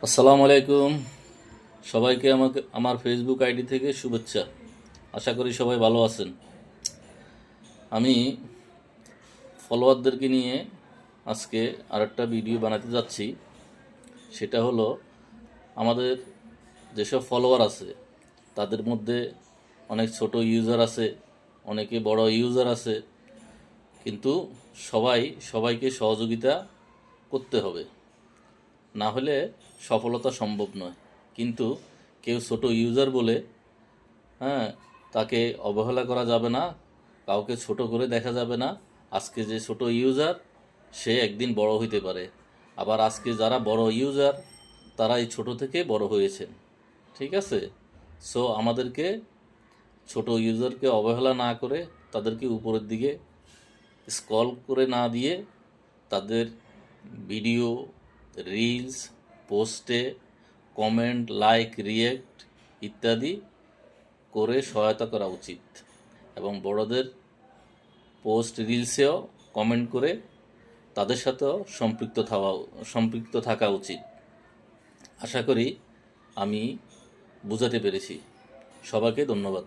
আসসালামু আলাইকুম। সবাইকে আমার ফেসবুক আইডি থেকে শুভেচ্ছা। আশা করি সবাই ভালো আছেন। আমি ফলোয়ারদেরকে নিয়ে আজকে আরেকটা ভিডিও বানাতে যাচ্ছি। সেটা হলো, আমাদের যেসব ফলোয়ার আছে তাদের মধ্যে অনেক ছোট ইউজার আছে, অনেকে বড় ইউজার আছে, কিন্তু সবাইকে সহযোগিতা করতে হবে, না হলে সফলতা সম্ভব নয়। কিন্তু কেউ ছোট ইউজার বলে, হ্যাঁ, তাকে অবহেলা করা যাবে না, কাউকে ছোট করে দেখা যাবে না। আজকে যে ছোট ইউজার, সে একদিন বড় হইতে পারে। আবার আজকে যারা বড় ইউজার, তারা এই ছোট থেকে বড় হয়েছেন। ঠিক আছে? সো আমাদেরকে ছোট ইউজারকে অবহেলা না করে, তাদেরকে উপরের দিকে স্ক্রল করে না দিয়ে, তাদের ভিডিও, রিলস, পোস্টে কমেন্ট, লাইক, রিয়েক্ট ইত্যাদি করে সহায়তা করা উচিত। এবং বড়দের পোস্ট, রিলসেও কমেন্ট করে তাদের সাথেও সম্পৃক্ত থাকা উচিত। আশা করি আমি বুঝাতে পেরেছি। সবাইকে ধন্যবাদ।